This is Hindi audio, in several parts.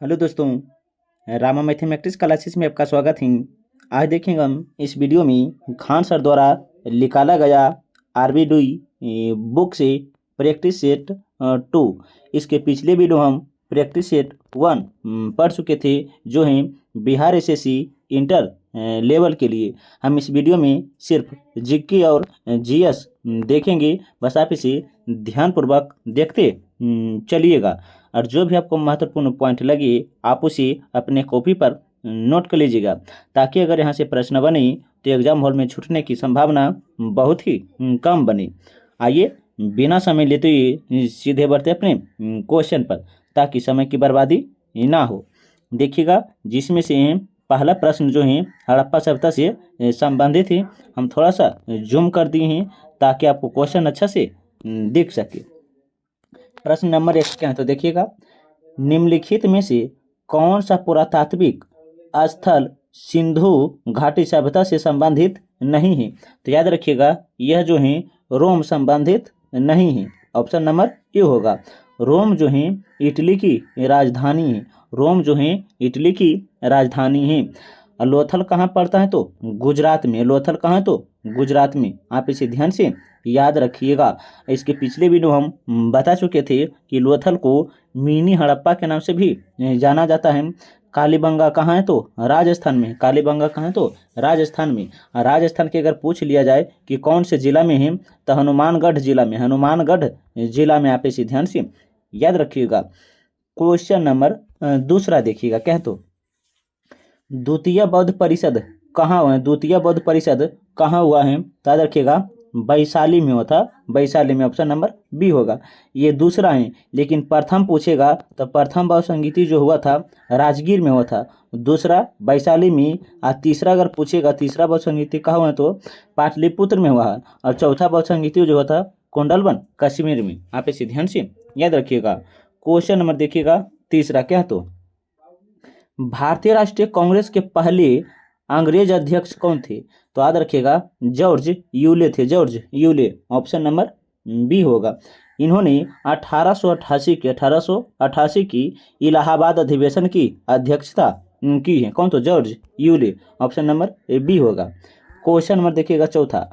हेलो दोस्तों, रामा मैथमेटिक्स क्लासेस में आपका स्वागत है। आज देखेंगे हम इस वीडियो में खान सर द्वारा निकाला गया आरबीडी बुक से प्रैक्टिस सेट 2। इसके पिछले वीडियो हम प्रैक्टिस सेट 1 पढ़ चुके थे, जो हैं बिहार एसएससी इंटर लेवल के लिए। हम इस वीडियो में सिर्फ जीके और जीएस देखेंगे। बस आप इसे ध्यानपूर्वक देखते चलिएगा, और जो भी आपको महत्वपूर्ण पॉइंट लगे आप उसे अपने कॉपी पर नोट कर लीजिएगा, ताकि अगर यहाँ से प्रश्न बने तो एग्जाम हॉल में छूटने की संभावना बहुत ही कम बने। आइए बिना समय लेते हुए सीधे बढ़ते अपने क्वेश्चन पर, ताकि समय की बर्बादी ना हो। देखिएगा, जिसमें से पहला प्रश्न जो है हड़प्पा सभ्यता से संबंधित है। हम थोड़ा सा जूम कर दिए हैं ताकि आपको क्वेश्चन अच्छा से दिख सके। प्रश्न नंबर 1 क्या है, तो देखिएगा, निम्नलिखित में से कौन सा पुरातात्विक स्थल सिंधु घाटी सभ्यता से संबंधित नहीं है। तो याद रखिएगा, यह जो है रोम संबंधित नहीं है। ऑप्शन नंबर ए होगा। रोम जो है इटली की राजधानी है। रोम जो है इटली की राजधानी है। और लोथल कहाँ पड़ता है, तो गुजरात में। लोथल कहाँ है, तो गुजरात में। आप इसे ध्यान से याद रखिएगा। इसके पिछले वीडियो हम बता चुके थे कि लोथल को मिनी हड़प्पा के नाम से भी जाना जाता है। कालीबंगा कहाँ है, तो राजस्थान में। कालीबंगा कहाँ है, तो राजस्थान में। राजस्थान के अगर पूछ लिया जाए कि कौन से जिला में है, तो हनुमानगढ़ जिला में। हनुमानगढ़ जिला में। आप इसे ध्यान से याद रखिएगा। क्वेश्चन नंबर दूसरा देखिएगा, क्या है, तो द्वितीय बौद्ध परिषद कहाँ हुआ है। द्वितीय बौद्ध परिषद कहाँ हुआ है, तो याद रखिएगा वैशाली में हुआ था। वैशाली में। ऑप्शन नंबर बी होगा। ये दूसरा है, लेकिन प्रथम पूछेगा तो प्रथम बौद्ध संगीति जो हुआ था राजगीर में हुआ था। दूसरा वैशाली में। और तीसरा अगर पूछेगा, तीसरा बौद्ध संगीति कहाँ हुआ है, तो पाटलिपुत्र में हुआ है। और चौथा बौद्ध संगीति जो हुआ था कुंडलवन कश्मीर में। आप इसे ध्यान से याद रखिएगा। क्वेश्चन नंबर देखिएगा तीसरा, क्या है, तो भारतीय राष्ट्रीय कांग्रेस के पहले अंग्रेज अध्यक्ष कौन थे। तो याद रखिएगा जॉर्ज यूले थे। George Yule. Option number B होगा। इन्होंने 1888 की इलाहाबाद अधिवेशन की अध्यक्षता की है। कौन, तो George Yule. Option number B होगा। क्वेश्चन नंबर देखिएगा चौथा,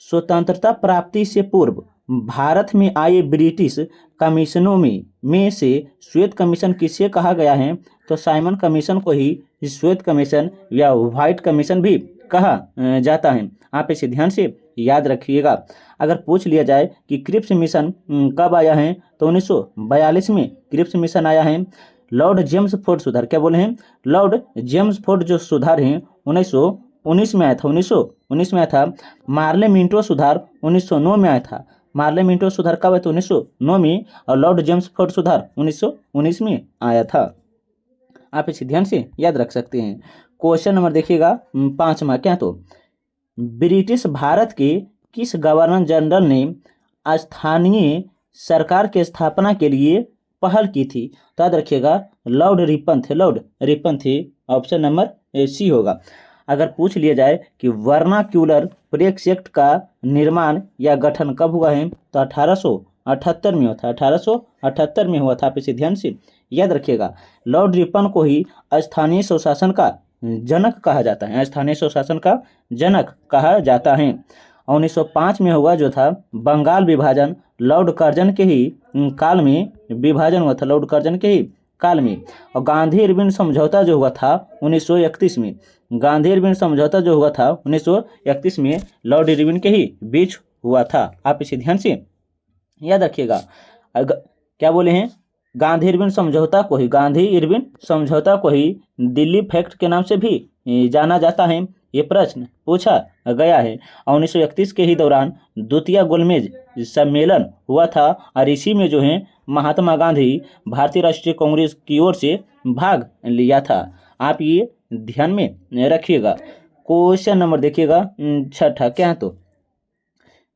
स्वतंत्रता प्राप्ति से पूर्व भारत में आए ब्रिटिश कमीशनों में से श्वेत कमीशन किसे कहा गया है। तो साइमन कमीशन को ही श्वेत कमीशन या व्हाइट कमीशन भी कहा जाता है। आप इसे ध्यान से याद रखिएगा। अगर पूछ लिया जाए कि क्रिप्स मिशन कब आया है, तो 1942 में क्रिप्स मिशन आया है। लॉर्ड जेम्स फोर्ड सुधार, क्या बोले हैं, लॉर्ड जेम्स फोर्ड जो सुधार हैं 1919 में आया था। 1919 में आया था। मार्ले मिंटो सुधार 1909 में आया था। मार्ले मिंटो सुधार कब आया था, 1909 में। और लॉर्ड जेम्स फोर्ड सुधार 1919 में आया था। आप इसे ध्यान से याद रख सकते हैं। क्वेश्चन नंबर देखिएगा 5वां, क्या, तो ब्रिटिश भारत के किस गवर्नर जनरल ने स्थानीय सरकार की स्थापना के लिए पहल की थी। तो याद रखिएगा लॉर्ड रिपन थे। लॉर्ड रिपन थे। ऑप्शन नंबर सी होगा। अगर पूछ लिया जाए कि वर्नाक्यूलर प्रेस एक्ट का निर्माण या गठन कब हुआ है, तो 1878 में हुआ था। 1878 में हुआ था। आप इसे ध्यान से याद रखिएगा। लॉर्ड रिपन को ही स्थानीय स्वशासन का जनक कहा जाता है। स्थानीय स्वशासन का जनक कहा जाता है। 1905 में हुआ जो था बंगाल विभाजन, लॉर्ड कर्जन के ही काल में विभाजन हुआ था। लॉर्ड कर्जन के ही काल में। और गांधी इरविन समझौता जो हुआ था 1931 में। गांधी इरविन समझौता जो हुआ था 1931 में लॉर्ड इरविन के ही बीच हुआ था। आप इसे ध्यान से याद रखिएगा। क्या बोले हैं, गांधी इरविन समझौता को ही, गांधी इरविन समझौता को ही दिल्ली फैक्ट के नाम से भी जाना जाता है। ये प्रश्न पूछा गया है। 1931 के ही दौरान द्वितीय गोलमेज सम्मेलन हुआ था, और इसी में जो है महात्मा गांधी भारतीय राष्ट्रीय कांग्रेस की ओर से भाग लिया था। आप ये ध्यान में रखिएगा। क्वेश्चन नंबर देखिएगा 6, क्या है, तो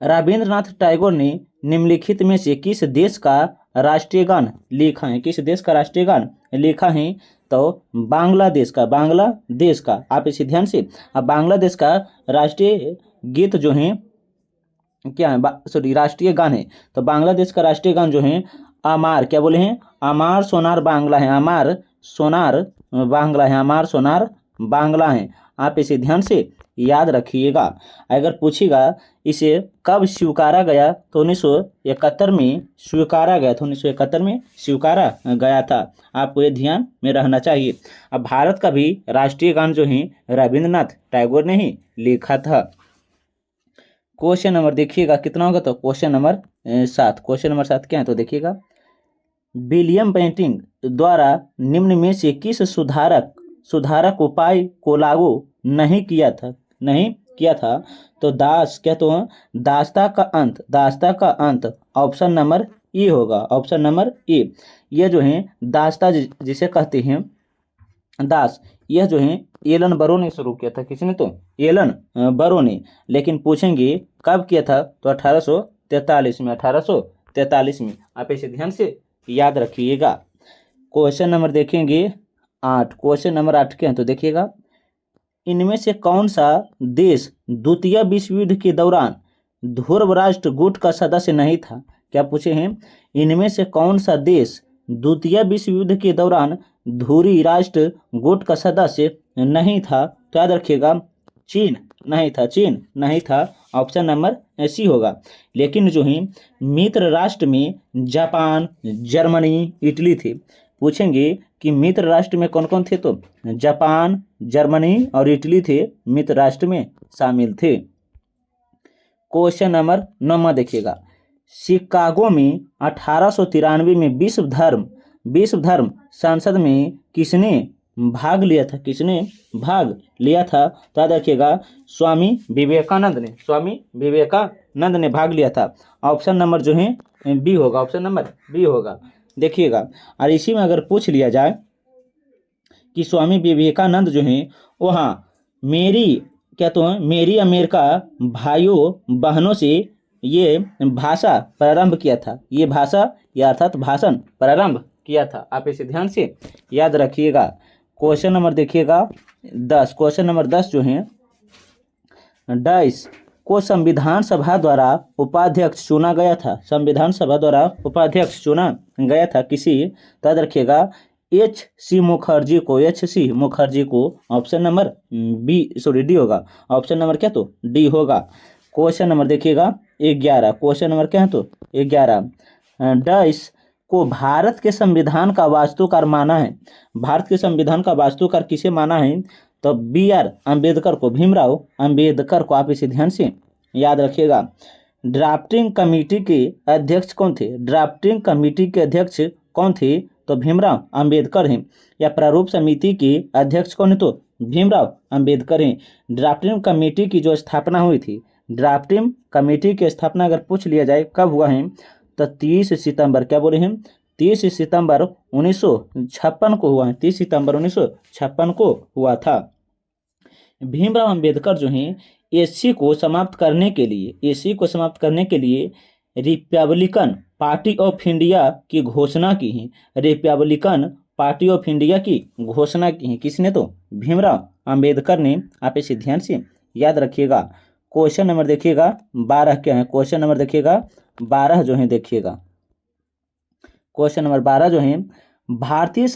रविंद्रनाथ टैगोर ने निम्नलिखित में से किस देश का राष्ट्रीय गान लिखा है। किस देश का राष्ट्रीय गान लिखा है, तो बांग्लादेश का। बांग्लादेश का। आप इसे ध्यान से। अब बांग्लादेश का राष्ट्रीय गीत जो है क्या है, सॉरी राष्ट्रीय गान है, तो बांग्लादेश का राष्ट्रीय गान जो है अमार, क्या बोले हैं, अमार सोनार बांग्ला है। अमार सोनार बांग्ला है, हमार सोनार बांग्ला है। आप इसे ध्यान से याद रखिएगा। अगर पूछेगा इसे कब स्वीकारा गया तो 1971 में स्वीकारा गया था, 1971 में स्वीकारा गया था। आपको ये ध्यान में रहना चाहिए। अब भारत का भी राष्ट्रीय गान जो है रविंद्रनाथ टैगोर ने ही लिखा था। क्वेश्चन नंबर देखिएगा कितना होगा, तो क्वेश्चन नंबर 7। क्वेश्चन नंबर 7 क्या है तो देखिएगा, विलियम बेंटिंक द्वारा निम्न में से किस सुधारक उपाय को लागू नहीं किया था। तो दास्ता का अंत ऑप्शन नंबर ए होगा, ऑप्शन नंबर ए। ये जो है दास्ता जिसे कहते हैं दास, यह जो है एलन बरो ने शुरू किया था। किसने, तो एलन बरो ने। लेकिन पूछेंगे कब किया था, तो 1843 में, 1843 में। आप इसे ध्यान से याद रखिएगा। क्वेश्चन नंबर देखेंगे 8। क्वेश्चन नंबर 8 क्या है तो देखिएगा, इनमें से कौन सा देश द्वितीय विश्व युद्ध के दौरान ध्रुव राष्ट्र गुट का सदस्य नहीं था। क्या पूछे हैं, इनमें से कौन सा देश द्वितीय विश्व युद्ध के दौरान ध्रुवीय राष्ट्र गुट का सदस्य नहीं था। तो याद रखिएगा चीन नहीं था, ऑप्शन नंबर सी होगा। लेकिन जो है मित्र राष्ट्र में जापान, जर्मनी, इटली थे। पूछेंगे कि मित्र राष्ट्र में कौन कौन थे, तो जापान, जर्मनी और इटली थे, मित्र राष्ट्र में शामिल थे। क्वेश्चन नंबर 9 देखिएगा, शिकागो में 1893 में विश्व धर्म संसद में किसने भाग लिया था। तो याद रखिएगा स्वामी विवेकानंद ने भाग लिया था। ऑप्शन नंबर जो है बी होगा, ऑप्शन नंबर बी होगा। देखिएगा, और इसी में अगर पूछ लिया जाए कि स्वामी विवेकानंद जो हैं वहाँ मेरी अमेरिका भाइयों बहनों से ये भाषा प्रारंभ किया था, ये भाषा या अर्थात भाषण प्रारंभ किया था। आप इसे ध्यान से याद रखिएगा। क्वेश्चन नंबर देखिएगा 10। क्वेश्चन नंबर 10 जो है, डैश को संविधान सभा द्वारा उपाध्यक्ष चुना गया था। संविधान सभा द्वारा उपाध्यक्ष चुना गया था किसी, तो याद रखिएगा एच.सी. मुखर्जी को। ऑप्शन नंबर डी होगा। ऑप्शन नंबर क्या, तो डी होगा। क्वेश्चन नंबर देखिएगा 11। क्वेश्चन नंबर क्या है तो 11, डैश को भारत के संविधान का वास्तुकार माना है। भारत के संविधान का वास्तुकार किसे माना है, तो बी.आर. अम्बेडकर को, भीमराव अम्बेडकर को। आप इसे ध्यान से याद रखिएगा। ड्राफ्टिंग कमेटी के अध्यक्ष कौन थे, तो भीमराव अम्बेडकर हैं। या प्रारूप समिति के अध्यक्ष कौन है, तो भीमराव अम्बेडकर हैं। ड्राफ्टिंग कमेटी की जो स्थापना हुई थी, ड्राफ्टिंग कमेटी की स्थापना अगर पूछ लिया जाए कब हुआ है, तो 30 सितंबर, क्या बोले हैं, 30 सितंबर 1956 को हुआ है। 30 सितंबर 1956 को हुआ था। भीमराव अम्बेडकर जो हैं एससी को समाप्त करने के लिए रिपब्लिकन पार्टी ऑफ इंडिया की घोषणा की है। रिपब्लिकन पार्टी ऑफ इंडिया की घोषणा की है किसने, तो भीमराव अम्बेडकर ने। आप इसे ध्यान से याद रखिएगा। क्वेश्चन नंबर देखिएगा 12 क्या है। क्वेश्चन नंबर देखिएगा 12 जो है, देखिएगा क्वेश्चन नंबर 12 जो है, भारतीय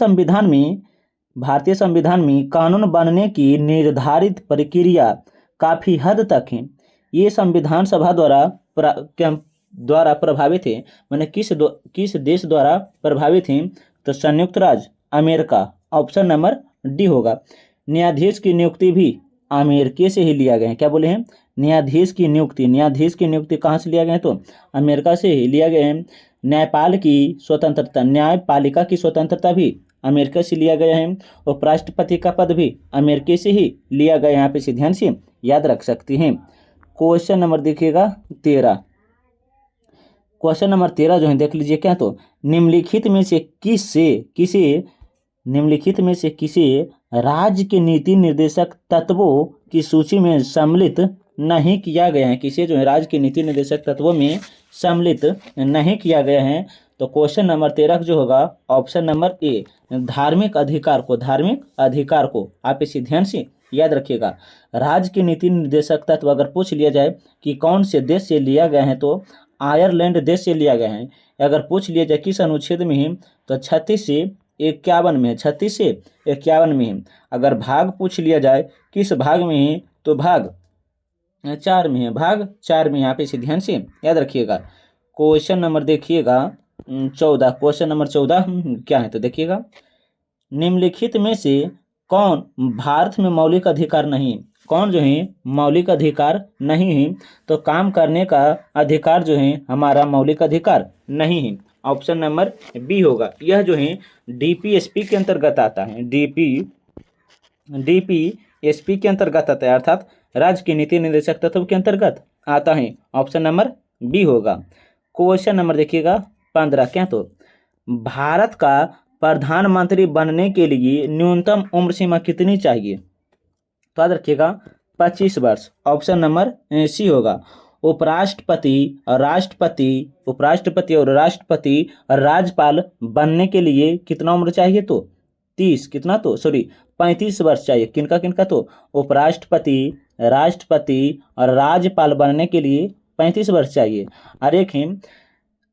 संविधान में कानून बनने की निर्धारित प्रक्रिया काफी हद तक है। ये संविधान सभा द्वारा प्रभावित है। मैंने किस देश द्वारा प्रभावित है, तो संयुक्त राज्य अमेरिका। ऑप्शन नंबर डी होगा। न्यायाधीश की नियुक्ति भी अमेरिका से ही लिया गया है। क्या बोले हैं, न्यायाधीश की नियुक्ति कहाँ से लिया गया है, तो अमेरिका से ही लिया गया है। न्यायपालिका की स्वतंत्रता भी अमेरिका से लिया गया है। और राष्ट्रपति का पद भी अमेरिका से ही लिया गया है। यहाँ पे ध्यान से याद रख सकती हैं। क्वेश्चन नंबर देखिएगा 13। क्वेश्चन नंबर 13 जो है देख लीजिए, क्या तो निम्नलिखित में से किसी राज्य के नीति निर्देशक तत्वों की सूची में सम्मिलित नहीं किया गया है। किसे जो है राज्य के नीति निर्देशक तत्वों में सम्मिलित नहीं किया गया है। तो क्वेश्चन नंबर 13 जो होगा ऑप्शन नंबर ए, धार्मिक अधिकार को। आप इसे ध्यान से याद रखिएगा। राज्य के नीति निर्देशक तत्व अगर पूछ लिया जाए कि कौन से देश से लिया गया है, तो आयरलैंड देश से लिया गया है। अगर पूछ लिया जाए किस अनुच्छेद में है, तो 36 से 51 में है, 36 से 51 में है। अगर भाग पूछ लिया जाए किस भाग में है, तो भाग 4 में है, भाग 4 में। यहाँ पे इसे ध्यान से याद रखिएगा। क्वेश्चन नंबर देखिएगा 14, क्वेश्चन नंबर 14 क्या है, तो देखिएगा, निम्नलिखित में से कौन भारत में मौलिक अधिकार नहीं है? कौन जो है मौलिक अधिकार नहीं है? तो काम करने का अधिकार जो है हमारा मौलिक अधिकार नहीं है। ऑप्शन नंबर बी होगा। यह जो है डीपीएसपी के अंतर्गत आता है, डीपीएसपी के अंतर्गत आता है, अर्थात राज्य की नीति निर्देशक तत्व के अंतर्गत आता है। ऑप्शन नंबर बी होगा। क्वेश्चन नंबर देखिएगा 15, क्या तो भारत का प्रधानमंत्री बनने के लिए न्यूनतम उम्र सीमा कितनी चाहिए? तो याद रखिएगा 25 वर्ष। ऑप्शन नंबर सी होगा। उपराष्ट्रपति और राष्ट्रपति और राज्यपाल बनने के लिए कितना उम्र चाहिए? तो 35 वर्ष चाहिए। किनका किनका? तो उपराष्ट्रपति, राष्ट्रपति और राज्यपाल बनने के लिए 35 वर्ष चाहिए। और एक है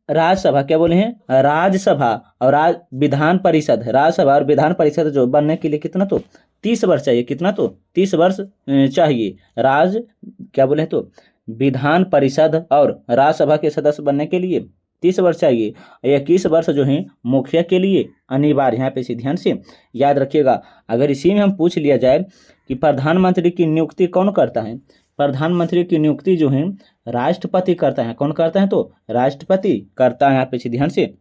राज्यसभा, क्या बोले हैं, राज्यसभा और विधान परिषद जो बनने के लिए कितना? तो 30 वर्ष चाहिए। कितना? तो 30 वर्ष चाहिए। क्या बोले, तो विधान परिषद और राज्यसभा के सदस्य बनने के लिए 30 वर्ष चाहिए। 21 वर्ष जो है मुखिया के लिए अनिवार्य। यहाँ पे इसे ध्यान से याद रखिएगा। अगर इसी में हम पूछ लिया जाए कि प्रधानमंत्री की नियुक्ति कौन करता है? प्रधानमंत्री की नियुक्ति जो है राष्ट्रपति करता है। कौन करता है? तो राष्ट्रपति करता है। यहाँ पे ध्यान से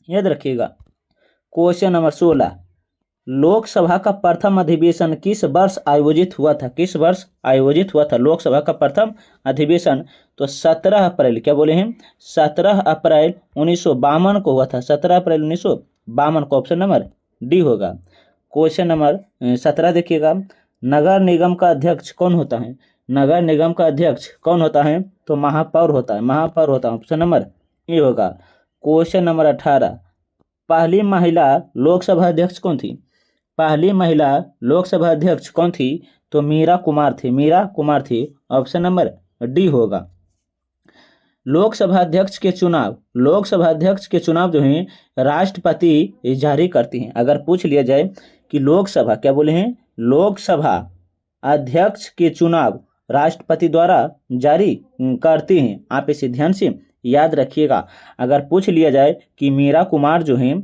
याद रखिएगा। क्वेश्चन नंबर 16, लोकसभा का प्रथम अधिवेशन किस वर्ष आयोजित हुआ था? किस वर्ष आयोजित हुआ था लोकसभा का प्रथम अधिवेशन? तो 17 अप्रैल, क्या बोले हैं, 17 अप्रैल 1952 को हुआ था। 17 अप्रैल 1952 को। ऑप्शन नंबर डी होगा। क्वेश्चन नंबर 17 देखिएगा, नगर निगम का अध्यक्ष कौन होता है? नगर निगम का अध्यक्ष कौन होता है? तो महापौर होता है। ऑप्शन नंबर ए होगा। क्वेश्चन नंबर 18, पहली महिला लोकसभा अध्यक्ष कौन थी? पहली महिला लोकसभा अध्यक्ष कौन थी? तो मीरा कुमार थी। ऑप्शन नंबर डी होगा। लोकसभा अध्यक्ष के चुनाव जो है राष्ट्रपति जारी करती हैं। अगर पूछ लिया जाए कि लोकसभा, क्या बोले हैं, लोकसभा अध्यक्ष के चुनाव राष्ट्रपति द्वारा जारी करती हैं। आप इसे ध्यान से याद रखिएगा। अगर पूछ लिया जाए कि मीरा कुमार जो है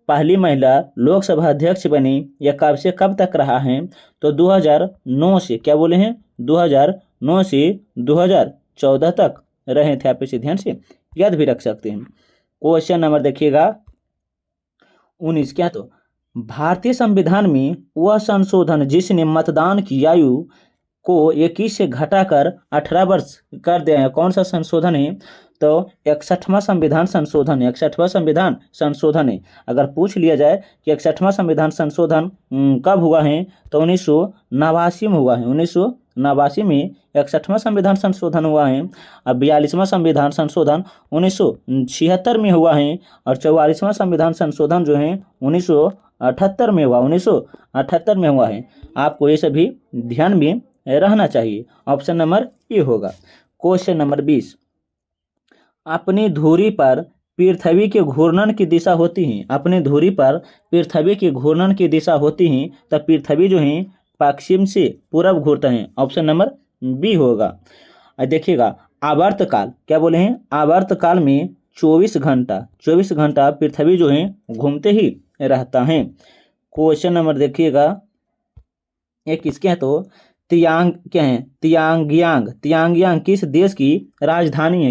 पहली महिला लोकसभा अध्यक्ष बनी, यह कब से कब तक रहा है? तो 2009 से, क्या बोले हैं, 2009 से 2014 तक रहे थे। आप इसे ध्यान से याद भी रख सकते हैं। क्वेश्चन नंबर देखिएगा 19, क्या तो भारतीय संविधान में वह संशोधन जिसने मतदान की आयु को 21 से घटाकर 18 वर्ष कर दिया है, कौन सा संशोधन है? तो 61वां संविधान संशोधन है। अगर पूछ लिया जाए कि 61वां संविधान संशोधन कब हुआ है? तो 1989 में हुआ है। 1989 में 61वां संविधान संशोधन हुआ है। अब 42वां संविधान संशोधन 1976 में हुआ है। और 44वां संविधान संशोधन जो है 1978 में हुआ है। आपको ये सभी ध्यान में रहना चाहिए। ऑप्शन नंबर ए होगा। क्वेश्चन नंबर 20, अपनी धुरी पर पृथ्वी के घूर्णन की दिशा होती है। अपनी धुरी पर पृथ्वी के घूर्णन की दिशा होती है, तब पृथ्वी जो है पश्चिम से पूरब घूरता है। ऑप्शन नंबर बी होगा। देखिएगा आवर्तकाल, क्या बोले हैं, आवर्तकाल में 24 घंटा पृथ्वी जो है घूमते ही रहता है। क्वेश्चन नंबर देखिएगा एक इसके है, तो तियांगियांग किस देश की राजधानी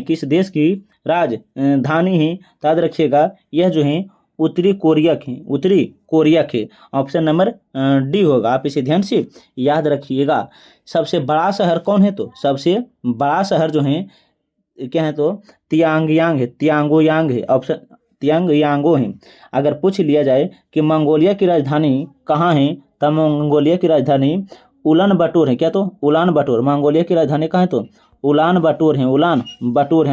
है? तो याद रखिएगा यह जो है उत्तरी कोरिया के। ऑप्शन नंबर डी होगा। आप इसे ध्यान से याद रखिएगा। सबसे बड़ा शहर कौन है? तो सबसे बड़ा शहर जो है क्या है? तो तियांगोयांग है। ऑप्शन तियांगयांगो है। अगर पूछ लिया जाए कि मंगोलिया की राजधानी कहाँ है? तब मंगोलिया की राजधानी उलान बटोर है। क्या? तो उलान बटोर। मंगोलिया की राजधानी कहाँ है? तो उलान बटोर है।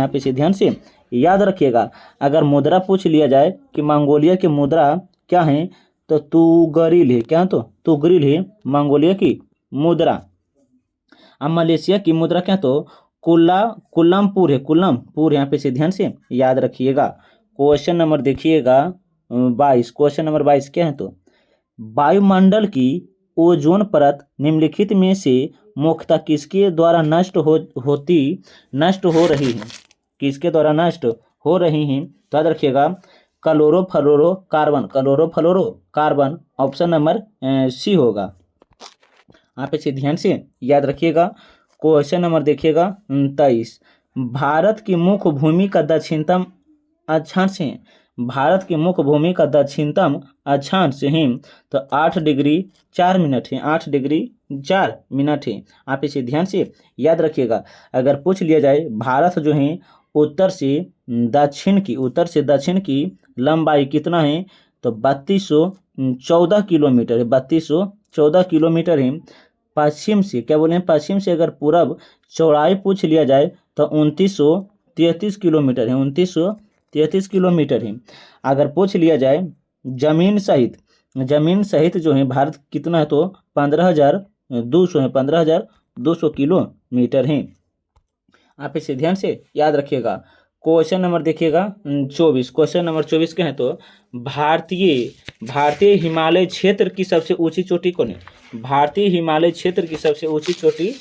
आप इसे ध्यान से याद रखिएगा। अगर मुद्रा पूछ लिया जाए कि मंगोलिया की मुद्रा क्या है? तो तुगरिल है। क्या? तो तुगरिल है मंगोलिया की मुद्रा। अब मलेशिया की मुद्रा क्या? तो कुल्लमपुर है। यहाँ पे इसे ध्यान से याद रखिएगा। क्वेश्चन नंबर देखिएगा 22, क्वेश्चन नंबर 22 क्या है तो वायुमंडल की ओजोन परत निम्नलिखित में से मुख्यतः किसके द्वारा नष्ट हो रही है, किसके द्वारा नष्ट हो रही हैं, तो याद रखिएगा chlorofluorocarbon option number C होगा। आप इसे ध्यान से याद रखिएगा। क्वेश्चन नंबर देखिएगा 23, भारत की मुख्य भूमि का दक्षिणतम अक्षांश है, भारत की मुख्य भूमि का दक्षिणतम अक्षांश है तो 8 डिग्री 4 मिनट है, 8 डिग्री 4 मिनट है। आप इसे ध्यान से याद रखिएगा। अगर पूछ लिया जाए भारत जो है उत्तर से दक्षिण की लंबाई कितना है तो 3214 किलोमीटर है, 3214 किलोमीटर है। पश्चिम से क्या बोले हैं, पश्चिम से अगर पूरब चौड़ाई पूछ लिया जाए तो 2933 किलोमीटर है, 2933 किलोमीटर है। अगर पूछ लिया जाए जमीन सहित जो है भारत कितना है तो 15,200 है, 15,200 किलोमीटर है। आप इसे ध्यान से याद रखिएगा। क्वेश्चन नंबर देखिएगा 24, क्वेश्चन नंबर 24 क्या है तो भारतीय हिमालय क्षेत्र की सबसे ऊंची चोटी कौन है, भारतीय हिमालय क्षेत्र की सबसे ऊंची चोटी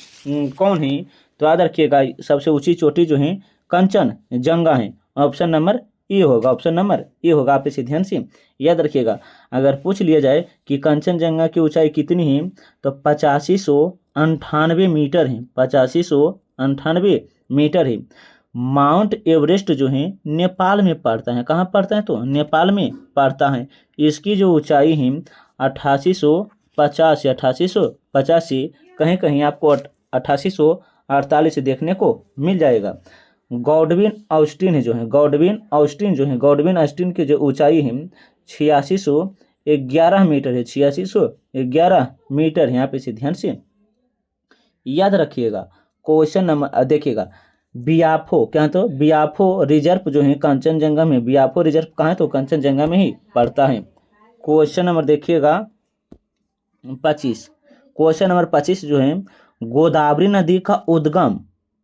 कौन है, तो याद रखिएगा सबसे ऊंची चोटी जो है कंचनजंगा है, ऑप्शन नंबर ए होगा, ऑप्शन नंबर ए होगा। आप इसे ध्यान से याद रखिएगा। अगर पूछ लिया जाए कि कंचनजंगा की ऊंचाई कितनी है तो 8598 मीटर है, 8598 मीटर है। माउंट एवरेस्ट जो है नेपाल में पड़ता है, कहाँ पड़ता है तो नेपाल में पड़ता है। इसकी जो ऊंचाई है 8850 कहीं कहीं आपको 8848 देखने को मिल जाएगा। गॉडविन ऑस्टिन जो है गॉडविन ऑस्टिन की जो ऊंचाई है 8611 मीटर है, 8611 मीटर है। यहाँ पे इसे ध्यान से याद रखिएगा। क्वेश्चन नंबर देखिएगा बियाफो क्या है तो बियाफो रिजर्व जो है कंचनजंगा में, बियाफो रिजर्व कहाँ है तो कंचनजंगा में ही पड़ता है। क्वेश्चन नंबर देखिएगा 25, क्वेश्चन नंबर 25 जो है गोदावरी नदी का उद्गम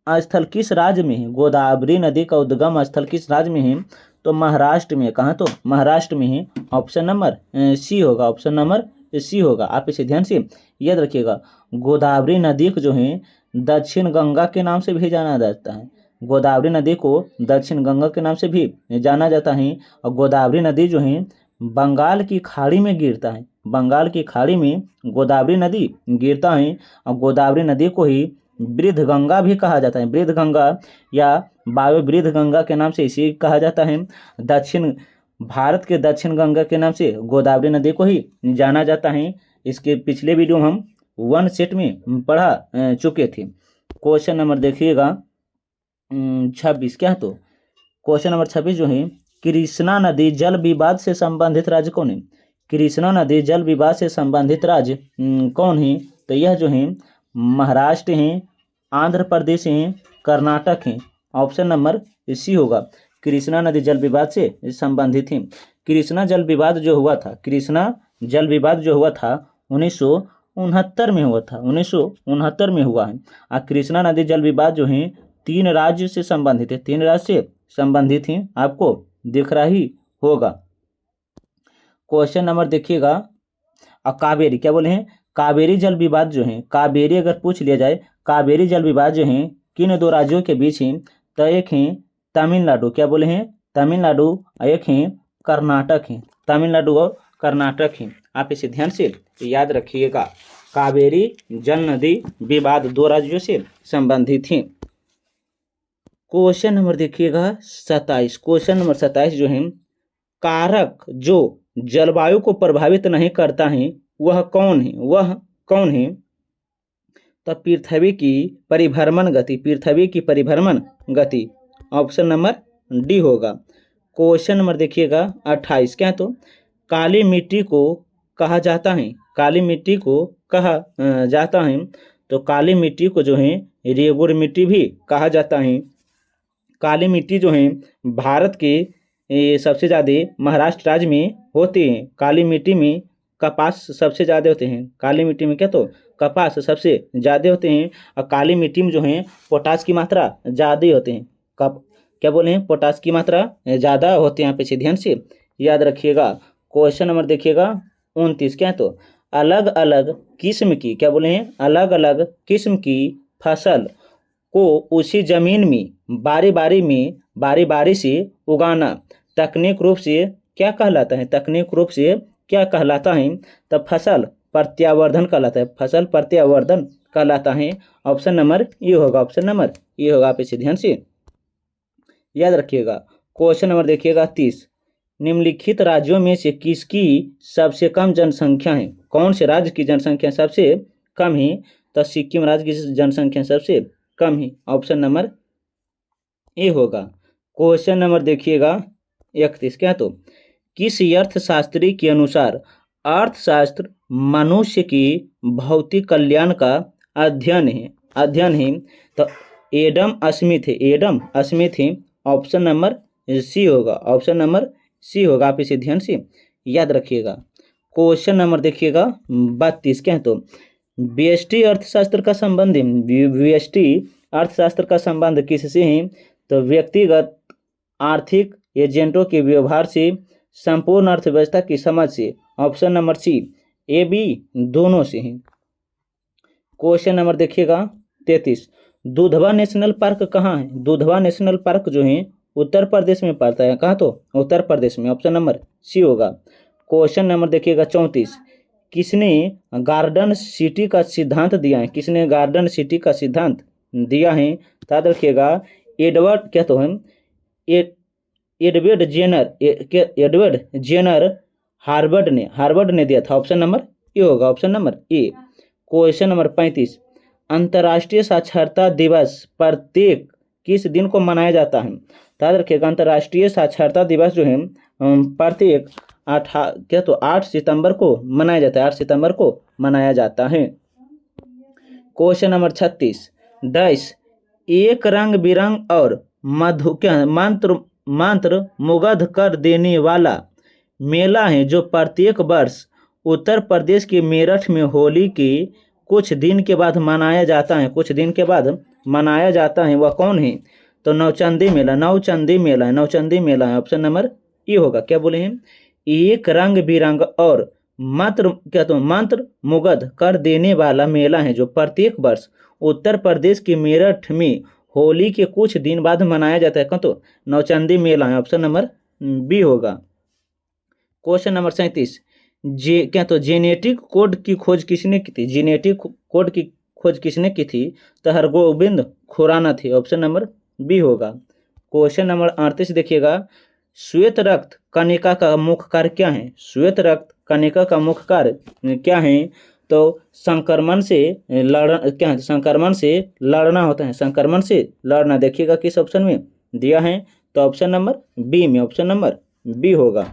स्थल किस राज्य में है, गोदावरी नदी का उद्गम स्थल किस राज्य में है तो महाराष्ट्र में, कहाँ तो महाराष्ट्र में है, ऑप्शन नंबर सी होगा, ऑप्शन नंबर सी होगा। आप इसे ध्यान से याद रखिएगा। गोदावरी नदी को जो है दक्षिण गंगा के नाम से भी जाना जाता है, गोदावरी नदी को दक्षिण गंगा के नाम से भी जाना जाता है। और गोदावरी नदी जो है बंगाल की खाड़ी में गिरता है, बंगाल की खाड़ी में गोदावरी नदी गिरता है। और गोदावरी नदी को ही वृद्ध गंगा भी कहा जाता है, वृद्ध गंगा या वायु वृद्ध गंगा के नाम से इसे कहा जाता है। भारत के दक्षिण गंगा के नाम से गोदावरी नदी को ही जाना जाता है। इसके पिछले वीडियो हम 1 सेट में पढ़ा चुके थे। क्वेश्चन नंबर देखिएगा 26 क्या है तो क्वेश्चन नंबर 26 जो है कृष्णा नदी जल विवाद से संबंधित राज्य कौन है, कृष्णा नदी जल विवाद से संबंधित राज्य कौन है, तो यह जो है महाराष्ट्र है, आंध्र प्रदेश है, कर्नाटक है, ऑप्शन नंबर सी होगा। कृष्णा नदी जल विवाद से संबंधित है। कृष्णा जल विवाद जो हुआ था 1969 में हुआ था, 1969 में हुआ है। और कृष्णा नदी जल विवाद जो है 3 राज्य से संबंधित है, 3 राज्य से संबंधित है, आपको दिख रहा ही होगा। क्वेश्चन नंबर देखिएगा कावेरी क्या बोले हैं, कावेरी जल विवाद जो है, कावेरी अगर पूछ लिया जाए कावेरी जल विवाद जो है किन 2 राज्यों के बीच है, तो एक है तमिलनाडु, क्या बोले हैं तमिलनाडु, एक है कर्नाटक है, तमिलनाडु और कर्नाटक है। आप इसे ध्यान से याद रखिएगा। कावेरी जल नदी विवाद 2 राज्यों से संबंधित है। क्वेश्चन नंबर देखिएगा 27, क्वेश्चन नंबर 27 जो है कारक जो जलवायु को प्रभावित नहीं करता है वह कौन है, तो पृथ्वी की परिभ्रमण गति, ऑप्शन नंबर डी होगा। क्वेश्चन नंबर देखिएगा 28 क्या तो काली मिट्टी को कहा जाता है, काली मिट्टी को कहा जाता है, तो काली मिट्टी को जो है रेगुर मिट्टी भी कहा जाता है। काली मिट्टी जो है भारत के सबसे ज़्यादा महाराष्ट्र राज्य में होते हैं। काली मिट्टी में कपास सबसे ज़्यादा होते हैं, काली मिट्टी में क्या तो कपास सबसे ज़्यादा होते हैं। और काली मिट्टी में जो है पोटास की मात्रा ज़्यादा होते हैं, क्या बोले हैं पोटास की मात्रा ज़्यादा होते हैं। आप इसे ध्यान से याद रखिएगा। क्वेश्चन नंबर देखिएगा 29, क्या है तो अलग अलग किस्म की, क्या बोले हैं, अलग अलग किस्म की फसल को उसी जमीन में बारी बारी से उगाना तकनीक रूप से क्या कहलाता है, तकनीक रूप से क्या कहलाता है। तब फसल प्रत्यावर्धन कहलाता है, फसल प्रत्यावर्धन कहलाता है। ऑप्शन नंबर ये होगा, ऑप्शन नंबर ये होगा। आप इसे ध्यान से याद रखिएगा। क्वेश्चन नंबर देखिएगा 30, निम्नलिखित राज्यों में से किसकी सबसे कम जनसंख्या है, कौन से राज्य की जनसंख्या सबसे कम है। तो सिक्किम राज्य की जनसंख्या सबसे कम है, ऑप्शन नंबर ए होगा। क्वेश्चन नंबर देखिएगा 31, क्या तो किस अर्थशास्त्री के अनुसार अर्थशास्त्र मनुष्य की भौतिक कल्याण का अध्ययन है। तो एडम स्मिथ है, एडम स्मिथ है। ऑप्शन नंबर सी होगा, ऑप्शन नंबर सी होगा। आप इसे ध्यान से याद रखिएगा। क्वेश्चन नंबर देखिएगा 32, क्या है तो व्यष्टि अर्थशास्त्र का संबंध है, व्यष्टि अर्थशास्त्र का संबंध किससे है। तो व्यक्तिगत आर्थिक एजेंटों के व्यवहार से, संपूर्ण अर्थव्यवस्था की समझ से। Option number C, A B दोनों से है। क्वेश्चन नंबर देखिएगा 33, दुधवा नेशनल पार्क कहाँ है। दुधवा नेशनल पार्क जो है उत्तर प्रदेश में पड़ता है, कहाँ तो उत्तर प्रदेश में। ऑप्शन नंबर सी होगा। क्वेश्चन नंबर देखिएगा 34, किसने गार्डन सिटी का सिद्धांत दिया है, किसने गार्डन सिटी का सिद्धांत दिया है। याद रखिएगा एडवर्ड, क्या तो है एडवर्ड जेनर हार्वर्ड ने दिया था। ऑप्शन नंबर ए होगा, option number A. Question number 35, अंतर्राष्ट्रीय साक्षरता दिवस प्रत्येक किस दिन को मनाया जाता है। याद रखिएगा अंतर्राष्ट्रीय साक्षरता दिवस जो है प्रत्येक 8 सितंबर को मनाया जाता है, 8 सितंबर को मनाया जाता है। क्वेश्चन नंबर 36, डैश एक रंग बिरंग और मंत्र मुग्ध कर देने वाला मेला है जो प्रत्येक वर्ष उत्तर प्रदेश के मेरठ में होली के कुछ दिन के बाद मनाया जाता है, कुछ दिन के बाद मनाया जाता है। वह कौन है। तो नौचंदी मेला है। ऑप्शन नंबर ए होगा। क्या बोले हैं, एक रंग बिरंग और मंत्र मुग्ध कर देने वाला मेला है जो प्रत्येक वर्ष उत्तर प्रदेश के मेरठ में होली के कुछ दिन बाद मनाया जाता है, तो नौचंदी मेला है। ऑप्शन नंबर बी होगा। क्वेश्चन नंबर 37, जेनेटिक कोड की खोज किसने की थी, जेनेटिक कोड की खोज किसने की थी। तो हरगोविंद खुराना थे। ऑप्शन नंबर बी होगा। क्वेश्चन नंबर 38 देखिएगा, श्वेत रक्त कणिका का मुख्य कार्य क्या है। श्वेत रक्त कणिका का मुख्य कार्य क्या है। तो संक्रमण से लड़ना होता है, संक्रमण से लड़ना। देखिएगा किस ऑप्शन में दिया है। तो ऑप्शन नंबर बी में, ऑप्शन नंबर बी होगा।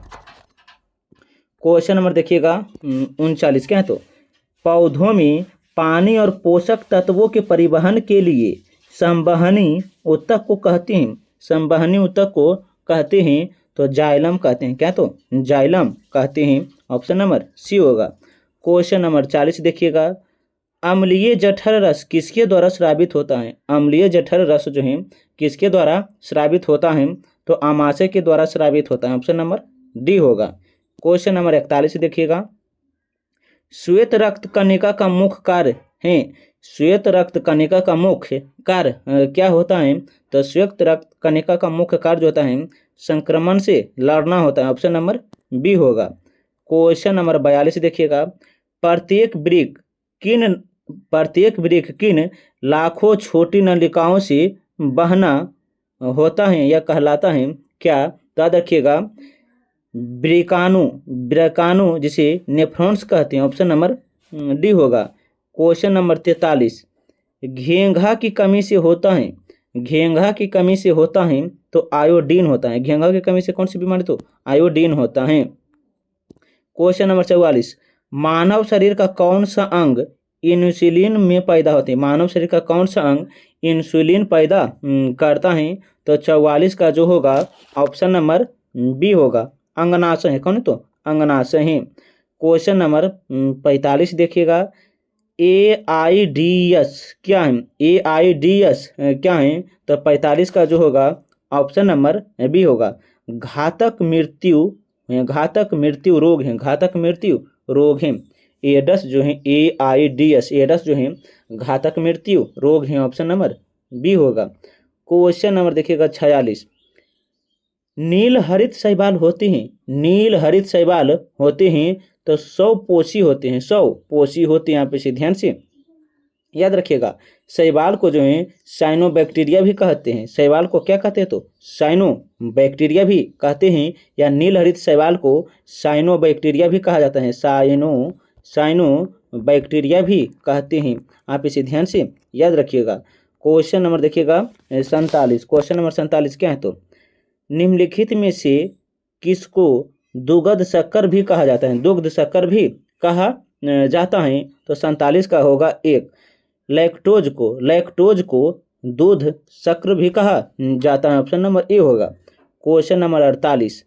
क्वेश्चन नंबर देखिएगा 39, क्या है तो पौधों में पानी और पोषक तत्वों के परिवहन के लिए संवहनी ऊतक को कहते हैं, संवहनी ऊतक को कहते हैं। तो जाइलम कहते हैं, क्या तो जाइलम कहते हैं। ऑप्शन नंबर सी होगा। क्वेश्चन नंबर 40 देखिएगा, अम्लीय जठर रस किसके द्वारा स्रावित होता है। अम्लीय जठर रस जो है किसके द्वारा स्रावित होता है। तो आमाशय के द्वारा स्रावित होता है। ऑप्शन नंबर डी होगा। क्वेश्चन नंबर 41 देखिएगा, श्वेत रक्त कणिका का मुख्य कार्य है। श्वेत रक्त कणिका का मुख्य कार्य क्या होता है। तो श्वेत रक्त कणिका का मुख्य कार्य जो होता है संक्रमण से लड़ना होता है। ऑप्शन नंबर बी होगा। क्वेश्चन नंबर 42 देखिएगा, प्रत्येक वृक्क किन लाखों छोटी नलिकाओं से बहना होता है या कहलाता है। क्या याद रखिएगा, ब्रेकाणु जिसे नेफ्रॉन्स कहते हैं। ऑप्शन नंबर डी होगा। क्वेश्चन नंबर 43, घेंघा की कमी से होता है तो आयोडीन होता है। घेंघा की कमी से कौन सी बीमारी, तो आयोडीन होता है। क्वेश्चन नंबर 44, मानव शरीर का कौन सा अंग इंसुलिन में पैदा होते हैं। मानव शरीर का कौन सा अंग इंसुलिन पैदा करता है। तो 44 का जो होगा ऑप्शन नंबर बी होगा, अंगनाशय है। कौन है, तो अंगनाशय है। क्वेश्चन नंबर 45 देखिएगा, AIDS क्या है। AIDS क्या है। तो 45 का जो होगा ऑप्शन नंबर बी होगा, घातक मृत्यु घातक मृत्यु रोग हैं, घातक मृत्यु रोग हैं। एड्स जो है AIDS, एड्स जो है घातक मृत्यु रोग हैं, ऑप्शन नंबर बी होगा। क्वेश्चन नंबर देखिएगा 46, नील हरित शैवाल होते हैं, नील हरित शैवाल होते हैं तो 100 पोषी होते हैं, 100 पोषी होते हैं। यहाँ पे से ध्यान से याद रखिएगा, शैवाल को जो है साइनोबैक्टीरिया भी कहते हैं, शैवाल को क्या कहते हैं तो साइनोबैक्टीरिया भी कहते हैं, या नील हरित शैवाल को साइनोबैक्टीरिया भी कहा जाता है, साइनोबैक्टीरिया भी कहते हैं। आप इसे ध्यान से याद रखिएगा। क्वेश्चन नंबर देखिएगा 47, क्वेश्चन नंबर 47 क्या है तो निम्नलिखित में से किसको दुग्ध शक्कर भी कहा जाता है, दुग्ध शक्कर भी कहा जाता है तो 47 का होगा एक, लैक्टोज को दूध शक्कर भी कहा जाता है, ऑप्शन नंबर ए होगा। क्वेश्चन नंबर 48,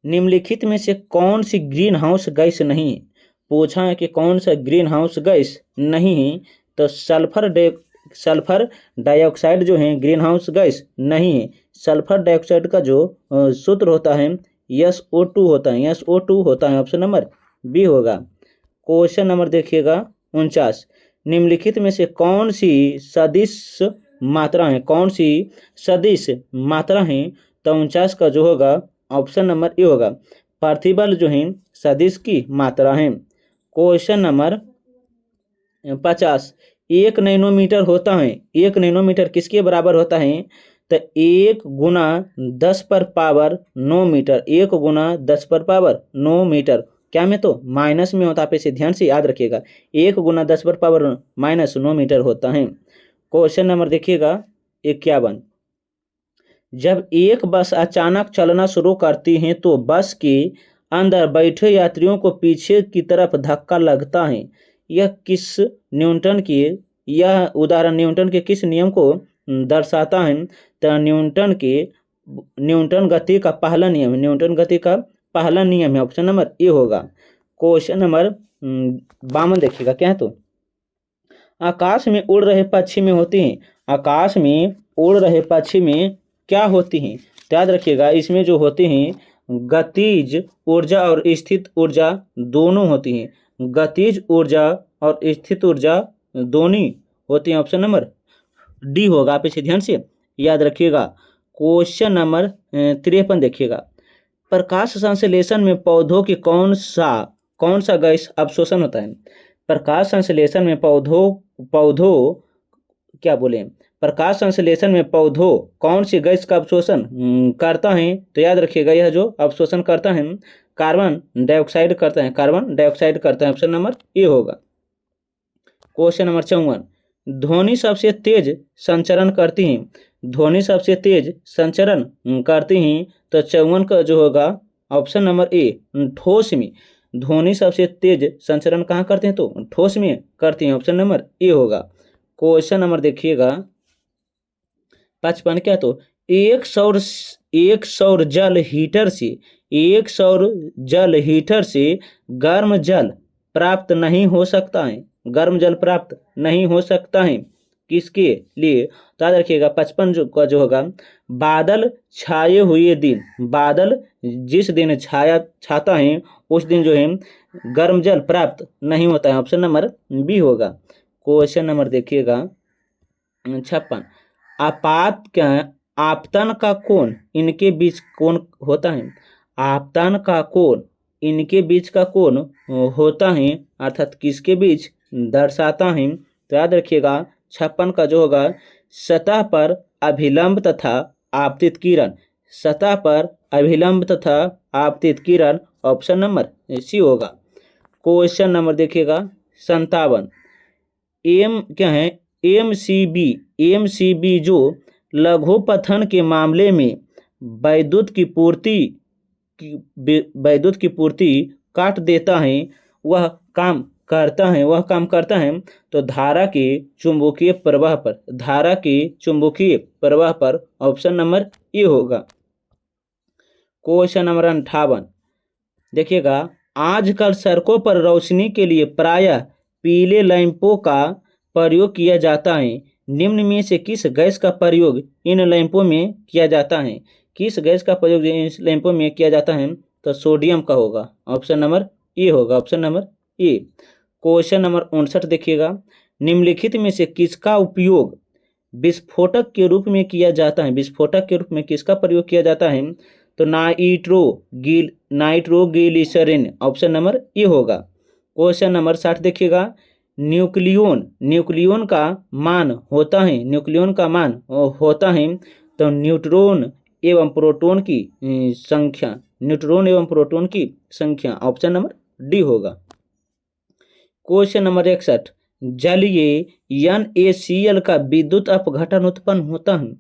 निम्नलिखित में से कौन सी ग्रीन हाउस गैस नहीं है, पूछा है कि कौन सा ग्रीन हाउस गैस नहीं है तो सल्फर डाइऑक्साइड जो है ग्रीन हाउस गैस नहीं है। सल्फर डाइऑक्साइड का जो सूत्र होता है SO2 होता है, SO2 होता है, ऑप्शन नंबर बी होगा। क्वेश्चन नंबर देखिएगा 49, निम्नलिखित में से कौन सी सदिश मात्रा है, कौन सी सदिश मात्रा है तो 49 का जो होगा ऑप्शन नंबर ए होगा, प्रतिबल जो है सदिश की मात्रा है। क्वेश्चन नंबर 50, 1 नैनोमीटर होता है, 1 नैनोमीटर किसके बराबर होता है तो 1 गुना 10 पर पावर 9 मीटर, 1 गुना 10 पर पावर 9 मीटर, क्या में तो माइनस में होता है, आप इसे ध्यान से याद रखिएगा, 1 गुना 10 पर पावर -9 मीटर होता है। क्वेश्चन नंबर देखिएगा 51, जब एक बस अचानक चलना शुरू करती है तो बस के अंदर बैठे यात्रियों को पीछे की तरफ धक्का लगता है, यह किस न्यूटन के, यह उदाहरण न्यूटन के किस नियम को दर्शाता है तो न्यूटन गति का पहला नियम, न्यूटन गति का पहला नियम है, ऑप्शन नंबर ए होगा। क्वेश्चन नंबर 52 देखिएगा क्या है तो आकाश में उड़ रहे पक्षी में होती हैं, आकाश में उड़ रहे पक्षी में क्या होती हैं तो याद रखिएगा, इसमें जो होते हैं गतिज ऊर्जा और स्थित ऊर्जा दोनों होती हैं, गतिज ऊर्जा और स्थित ऊर्जा दोनों होती हैं, ऑप्शन नंबर डी होगा। आप इसे ध्यान से याद रखिएगा। क्वेश्चन नंबर 53 देखिएगा, प्रकाश संश्लेषण में पौधों की कौन सा गैस अवशोषण होता है, प्रकाश संश्लेषण में पौधों क्या बोले, प्रकाश संश्लेषण में पौधों कौन सी गैस का अवशोषण करता है तो याद रखिएगा, यह जो अवशोषण करता है कार्बन डाइऑक्साइड करता है, कार्बन डाइऑक्साइड करता है, ऑप्शन नंबर ए होगा। क्वेश्चन नंबर 54, ध्वनि सबसे तेज संचरण करती हैं, ध्वनि सबसे तेज संचरण करती हैं तो 54 का जो होगा ऑप्शन नंबर ए, ठोस में, ध्वनि सबसे तेज संचरण कहाँ करते हैं तो ठोस में करती हैं, ऑप्शन नंबर ए होगा। क्वेश्चन नंबर देखिएगा 55 क्या तो एक सौर जल हीटर से गर्म जल प्राप्त नहीं हो सकता है, गर्म जल प्राप्त नहीं हो सकता है किसके लिए तो याद रखिएगा 55 का जो होगा बादल छाए हुए दिन, बादल जिस दिन छाता है उस दिन जो है गर्म जल प्राप्त नहीं होता है, ऑप्शन नंबर बी होगा। क्वेश्चन नंबर देखिएगा 56, आपतन का कोण इनके बीच कौन होता है, आपतन का कोण इनके बीच का कोण होता है अर्थात किसके बीच दर्शाता है तो याद रखिएगा 56 का जो होगा सतह पर अभिलंब तथा आपतित किरण, सतह पर अभिलंब तथा आपतित किरण, ऑप्शन नंबर सी होगा। क्वेश्चन नंबर देखिएगा 57, क्या है एमसीबी जो लघुपथन के मामले में विद्युत की पूर्ति काट देता है, वह काम करता है तो धारा के चुंबकीय प्रवाह पर, ऑप्शन नंबर ए होगा। क्वेश्चन नंबर 58 देखिएगा, आजकल सड़कों पर रोशनी के लिए प्रायः पीले लैंपों का प्रयोग किया जाता है, निम्न में से किस गैस का प्रयोग इन लैंपों में किया जाता है, किस गैस का प्रयोग इन लैंपों में किया जाता है? तो सोडियम का होगा, ऑप्शन नंबर ए होगा, option number A. Question number 59 देखिएगा, निम्नलिखित में से किसका उपयोग विस्फोटक के रूप में किया जाता है? विस्फोटक के रूप में किसका प्रयोग किया जाता है? तो नाइट्रोग्लिसरीन, ऑप्शन नंबर ए होगा। क्वेश्चन नंबर 60 देखिएगा, न्यूक्लियन का मान होता है, न्यूक्लियन का मान होता है तो न्यूट्रॉन एवं प्रोटॉन की संख्या, न्यूट्रॉन एवं प्रोटॉन की संख्या, ऑप्शन नंबर डी होगा। क्वेश्चन नंबर 61, जलीय NaCl का विद्युत अपघटन उत्पन्न होता है।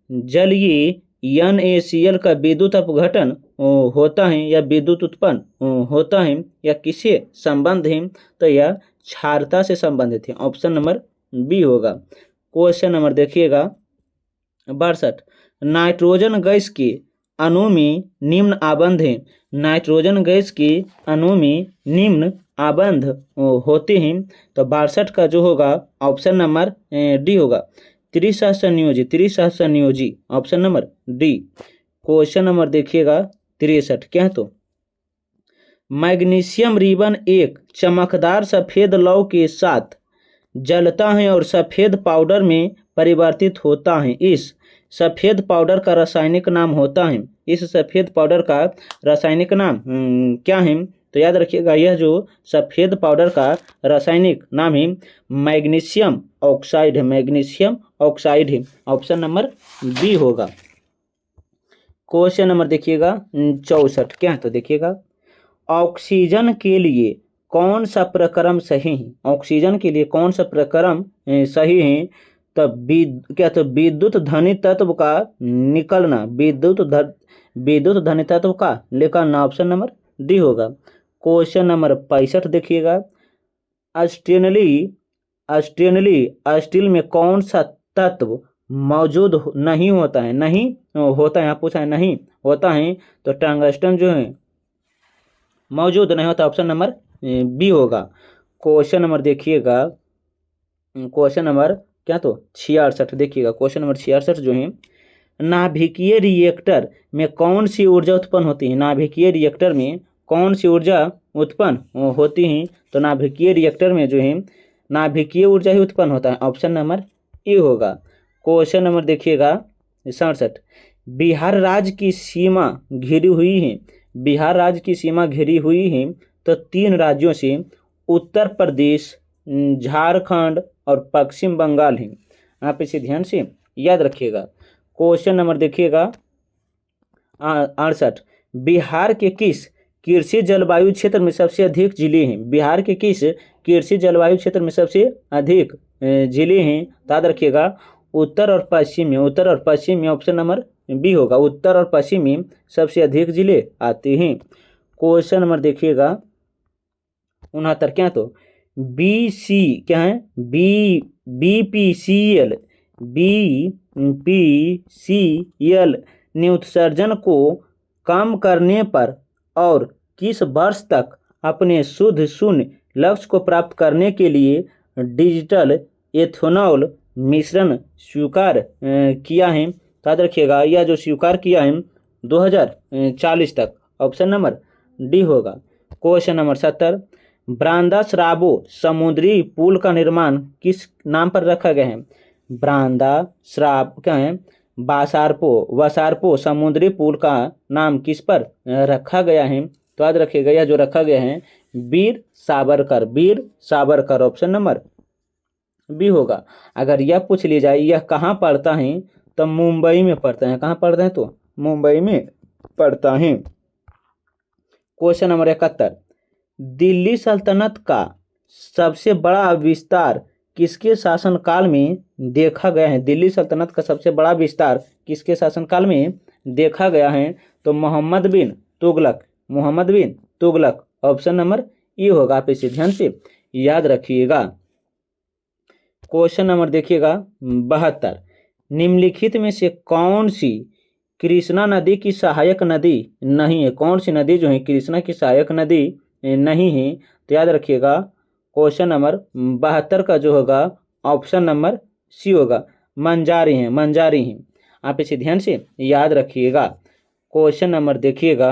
जलीय NaCl का विद्युत अपघटन होता है या विद्युत उत्पन्न होता है या किससे संबंध है? तो यह क्षारता से संबंधित है, ऑप्शन नंबर बी होगा। क्वेश्चन नंबर देखिएगा 62, नाइट्रोजन गैस के अणु में निम्न आबंध है। नाइट्रोजन गैस के अणु में निम्न आबंध होते हैं तो 62 का जो होगा ऑप्शन नंबर डी होगा, त्रिसहस्रनियोजी, option number D. Question number देखिएगा 63, क्या है? तो मैग्नीशियम रिबन एक चमकदार सफेद लौ के साथ जलता है और सफेद पाउडर में परिवर्तित होता है। इस सफेद पाउडर का रासायनिक नाम होता है, इस सफेद पाउडर का रासायनिक नाम क्या है? तो याद रखिएगा, यह जो सफेद पाउडर का रासायनिक नाम है मैग्नीशियम ऑक्साइड है, मैग्नीशियम ऑक्साइड है, ऑप्शन नंबर बी होगा। क्वेश्चन नंबर देखिएगा 64, क्या है? तो देखिएगा, ऑक्सीजन के लिए कौन सा प्रक्रम सही है? ऑक्सीजन के लिए कौन सा प्रक्रम सही है? तो क्या? तो विद्युत धनी तत्व का निकलना, विद्युत धनी तत्व का निकलना, ऑप्शन नंबर डी होगा। क्वेश्चन नंबर 65 देखिएगा, स्टील में कौन सा तत्व मौजूद नहीं होता है? नहीं होता है, यहाँ पूछा है नहीं होता है तो टंगस्टन जो है मौजूद नहीं होता, ऑप्शन नंबर बी होगा। क्वेश्चन नंबर देखिएगा, क्वेश्चन नंबर क्या? तो 66 देखिएगा, क्वेश्चन नंबर 66 जो है, नाभिकीय रिएक्टर में कौन सी ऊर्जा उत्पन्न होती है? नाभिकीय रिएक्टर में कौन सी ऊर्जा उत्पन्न होती है? तो नाभिकीय रिएक्टर में जो है नाभिकीय ऊर्जा ही उत्पन्न होता है, ऑप्शन नंबर ए होगा। क्वेश्चन नंबर देखिएगा 67, बिहार राज्य की सीमा घिरी हुई है, बिहार राज्य की सीमा घिरी हुई है तो 3 राज्यों से उत्तर प्रदेश, झारखंड और पश्चिम बंगाल है। आप इसे ध्यान से याद रखिएगा। क्वेश्चन नंबर देखिएगा 68, बिहार के किस कृषि जलवायु क्षेत्र में सबसे अधिक जिले हैं? बिहार के किस कृषि जलवायु क्षेत्र में सबसे अधिक जिले हैं? याद रखिएगा, उत्तर और पश्चिम में, उत्तर और पश्चिम में, ऑप्शन नंबर बी होगा, उत्तर और पश्चिम में सबसे अधिक जिले आते हैं। क्वेश्चन नंबर देखिएगा 69, क्या? तो BC क्या है? BPCL ने उत्सर्जन को कम करने पर और किस वर्ष तक अपने शुद्ध शून्य लक्ष्य को प्राप्त करने के लिए डिजिटल एथेनॉल मिश्रण स्वीकार किया है? याद रखिएगा, यह जो स्वीकार किया है 2040 तक, ऑप्शन नंबर डी होगा। क्वेश्चन नंबर 70, ब्रांदास्राबो समुद्री पुल का निर्माण किस नाम पर रखा गया है? ब्रांदास्राब क्या है? वसारपो समुद्री पुल का नाम किस पर रखा गया है? तो याद रखिएगा, यह जो रखा गया है Veer Savarkar, option number B होगा। अगर यह पूछ लिया जाए यह कहाँ पड़ता है तो मुंबई में पड़ता है, कहाँ पड़ता है? तो मुंबई में पड़ता है। क्वेश्चन नंबर 71, दिल्ली सल्तनत का सबसे बड़ा विस्तार किसके शासनकाल में देखा गया है? दिल्ली सल्तनत का सबसे बड़ा विस्तार किसके शासनकाल में देखा गया है? तो मोहम्मद बिन तुगलक, ऑप्शन नंबर ए होगा। आप इसे ध्यान से याद रखिएगा। क्वेश्चन नंबर देखिएगा 72, निम्नलिखित में से कौन सी कृष्णा नदी की सहायक नदी नहीं है? कौन सी नदी जो है कृष्णा की सहायक नदी नहीं है? तो याद रखिएगा, क्वेश्चन नंबर 72 का जो होगा ऑप्शन नंबर सी होगा, मंजारी हैं। आप इसे ध्यान से याद रखिएगा। क्वेश्चन नंबर देखिएगा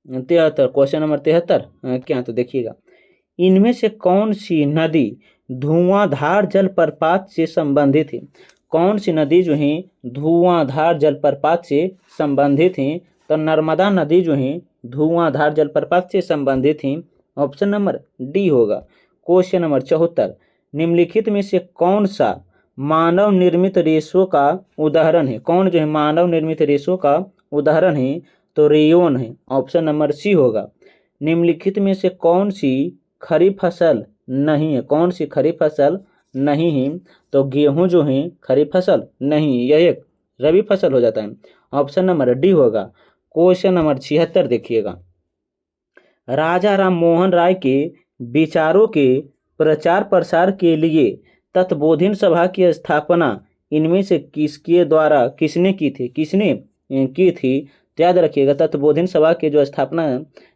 73, क्वेश्चन नंबर 73 क्या तो देखिएगा, इनमें से कौन सी नदी धुआंधार जलप्रपात से संबंधित है? कौन सी नदी जो है धुआंधार जलप्रपात से संबंधित है? तो नर्मदा नदी जो है धुआंधार जलप्रपात से संबंधित है। ऑप्शन नंबर डी होगा। क्वेश्चन नंबर 74, निम्नलिखित में से कौन सा मानव निर्मित रेशों का उदाहरण है? कौन जो है मानव निर्मित रेशों का उदाहरण है? तो रेयोन है। ऑप्शन नंबर सी होगा। निम्नलिखित में से कौन सी खरीफ फसल नहीं है? कौन सी खरीफ फसल नहीं है? तो गेहूं जो है खरीफ फसल नहीं, यह एक रबी फसल हो जाता है। ऑप्शन नंबर डी होगा। क्वेश्चन नंबर 76 देखिएगा, राजा राम मोहन राय के विचारों के प्रचार प्रसार के लिए तत्बोधिनी सभा की स्थापना इनमें से किसके द्वारा किसने की थी? किसने की थी? तो याद रखिएगा, तत्बोधिनी सभा की जो स्थापना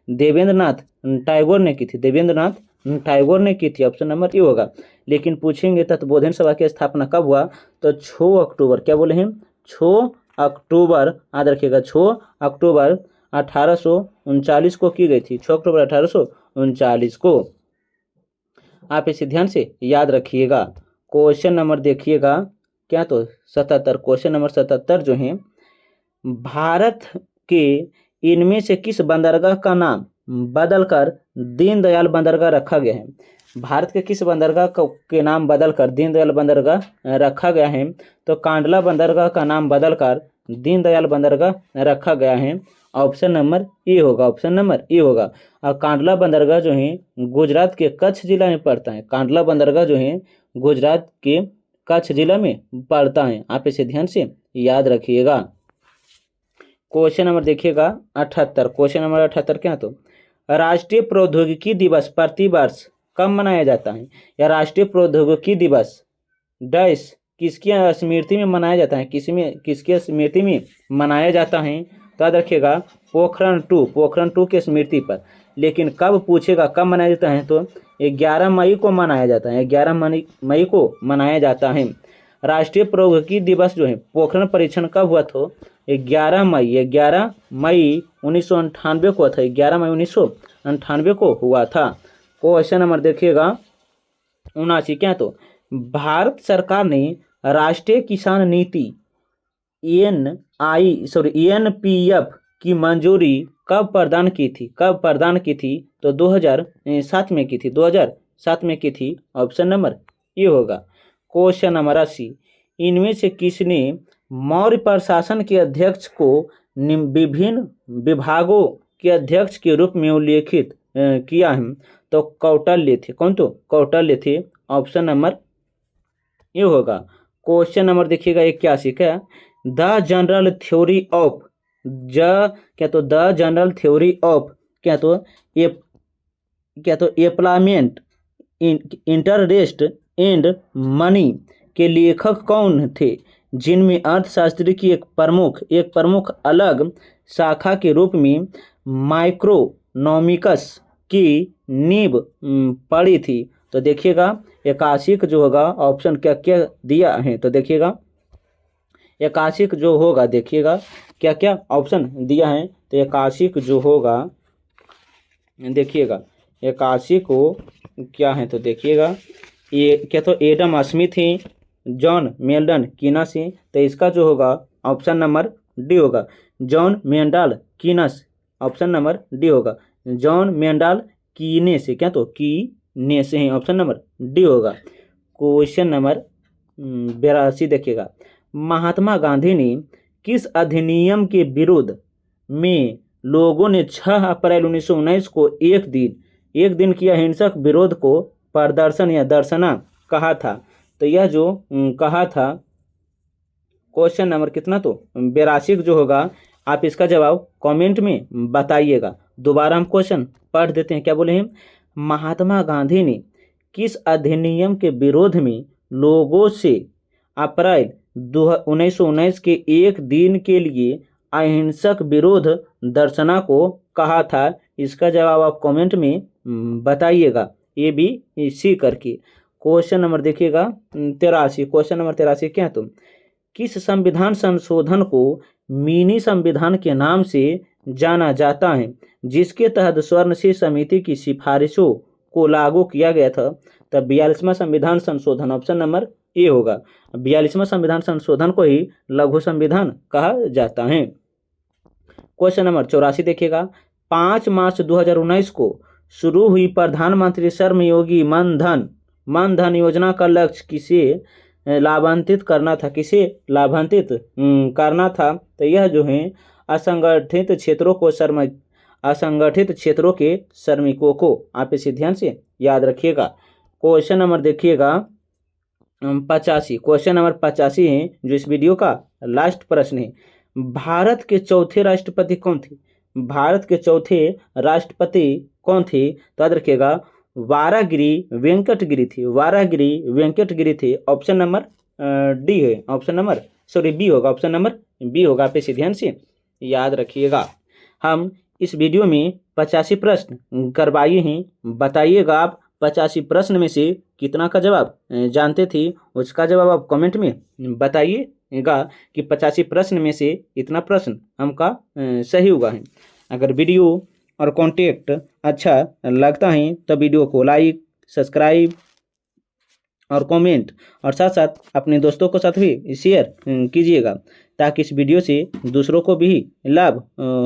देवेंद्रनाथ टैगोर ने की थी। देवेंद्रनाथ टैगोर ने की थी। ऑप्शन नंबर ए होगा। लेकिन पूछेंगे तत्बोधिनी सभा की स्थापना कब हुआ? तो 6 अक्टूबर, क्या बोले हैं? 6 अक्टूबर, याद रखिएगा 6 अक्टूबर 1839 को की गई थी। 6 अक्टूबर 1839 को। आप इसे ध्यान से याद रखिएगा। क्वेश्चन नंबर देखिएगा क्या तो 77, क्वेश्चन नंबर 77 जो है, भारत के इनमें से किस बंदरगाह का नाम बदलकर दीनदयाल बंदरगाह रखा गया है? भारत के किस बंदरगाह के नाम बदलकर दीनदयाल बंदरगाह रखा गया है? तो कांडला बंदरगाह का नाम बदलकर दीनदयाल बंदरगाह रखा गया है। ऑप्शन नंबर ए होगा। ऑप्शन नंबर ए होगा। और कांडला बंदरगाह जो है गुजरात के कच्छ जिला में पड़ता है। कांडला बंदरगाह जो है गुजरात के कच्छ जिला में पड़ता है। आप इसे ध्यान से याद रखिएगा। क्वेश्चन नंबर देखिएगा 78, क्वेश्चन नंबर 78 क्या तो, राष्ट्रीय प्रौद्योगिकी दिवस प्रतिवर्ष कब मनाया जाता है? या राष्ट्रीय प्रौद्योगिकी दिवस डैश किसकी स्मृति में मनाया जाता है? किसकी स्मृति में मनाया जाता है? तो याद रखिएगा पोखरण 2 के स्मृति पर। लेकिन कब पूछेगा कब मनाया जाता है? तो 11 मई को मनाया जाता है। 11 मई को मनाया जाता है। राष्ट्रीय प्रौद्योगिकी दिवस जो है पोखरण परीक्षण कब हुआ? तो 11 मई 1998 को था। 11 मई 1998 को हुआ था। क्वेश्चन नंबर देखिएगा 79 क्या तो, भारत सरकार ने राष्ट्रीय किसान नीति NPF की मंजूरी कब प्रदान की थी? कब प्रदान की थी? तो 2007 में की थी। 2007 में की थी। ऑप्शन नंबर ये होगा। क्वेश्चन नंबर 80, इनमें से किसने मौर्य प्रशासन के अध्यक्ष को विभिन्न विभागों के अध्यक्ष के रूप में उल्लेखित किया है? तो कौटिल्य थे। कौन? तो कौटिल्य थे। ऑप्शन नंबर ये होगा। क्वेश्चन नंबर देखिएगा 81 क्या, the general theory of the general theory of employment interest and money के लेखक कौन थे? जिनमें अर्थशास्त्र की एक प्रमुख अलग शाखा के रूप में माइक्रोनॉमिक्स की नींव पड़ी थी। तो देखिएगा 81 जो होगा ऑप्शन क्या क्या दिया है? तो देखिएगा 81 जो होगा, देखिएगा क्या क्या ऑप्शन दिया है। तो 81 जो होगा देखिएगा 81 को क्या है? तो देखिएगा ये क्या तो एडम स्मिथ है, जॉन मेल्डन कीनस है। तो इसका जो होगा ऑप्शन नंबर डी होगा, जॉन मेंडल कीनस। ऑप्शन नंबर डी होगा, जॉन मेंडल कीनेस है। क्या तो कीनेस है। ऑप्शन नंबर डी होगा। क्वेश्चन नंबर 82 देखिएगा, महात्मा गांधी ने किस अधिनियम के विरोध में लोगों ने 6 अप्रैल 1919 को एक दिन की अहिंसक विरोध को प्रदर्शन या दर्शना कहा था? तो यह जो कहा था क्वेश्चन नंबर कितना तो 82 जो होगा, आप इसका जवाब कमेंट में बताइएगा। दोबारा हम क्वेश्चन पढ़ देते हैं। क्या बोले हैं? महात्मा गांधी ने किस अधिनियम के विरोध में लोगों से अप्रैल 1919 के एक दिन के लिए अहिंसक विरोध दर्शना को कहा था? इसका जवाब आप कमेंट में बताइएगा, ए बी सी करके। क्वेश्चन नंबर देखिएगा 83, क्वेश्चन नंबर 83 क्या? तुम किस संविधान संशोधन को मिनी संविधान के नाम से जाना जाता है, जिसके तहत स्वर्णशील समिति की सिफारिशों को लागू किया गया था। तब 42वां संविधान संशोधन, ऑप्शन नंबर ए होगा। 42वां संविधान संशोधन को ही लघु संविधान कहा जाता है। क्वेश्चन नंबर 84 देखिएगा। 5 मार्च 2019 को शुरू हुई प्रधानमंत्री श्रमयोगी मानधन योजना का लक्ष्य किसे लाभान्वित करना था, किसे लाभान्वित करना था? तो यह जो है असंगठित क्षेत्रों के श्रमिकों को। आप इसे ध्यान से याद रखिएगा। क्वेश्चन नंबर देखिएगा 85। क्वेश्चन नंबर 85 है जो इस वीडियो का लास्ट प्रश्न है। भारत के चौथे राष्ट्रपति कौन थे? भारत के चौथे राष्ट्रपति कौन थे? तो याद रखिएगा वारागिरी वेंकटगिरी थे। ऑप्शन नंबर डी है, ऑप्शन नंबर बी होगा, ऑप्शन नंबर बी होगा। आप इसे ध्यान से याद रखिएगा। हम इस वीडियो में 85 प्रश्न करवाए हैं। बताइएगा आप 85 प्रश्न में से कितना का जवाब जानते थे? उसका जवाब आप कमेंट में बताइएगा कि 85 प्रश्न में से इतना प्रश्न हमका सही हुआ है। अगर वीडियो और कॉन्टेक्ट अच्छा लगता है तो वीडियो को लाइक, सब्सक्राइब और कमेंट और साथ साथ अपने दोस्तों के साथ भी शेयर कीजिएगा, ताकि इस वीडियो से दूसरों को भी लाभ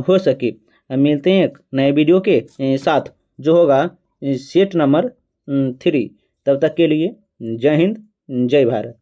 हो सके। मिलते हैं एक नए वीडियो के साथ जो होगा सेट नंबर 3। तब तक के लिए जय हिंद, जय भारत।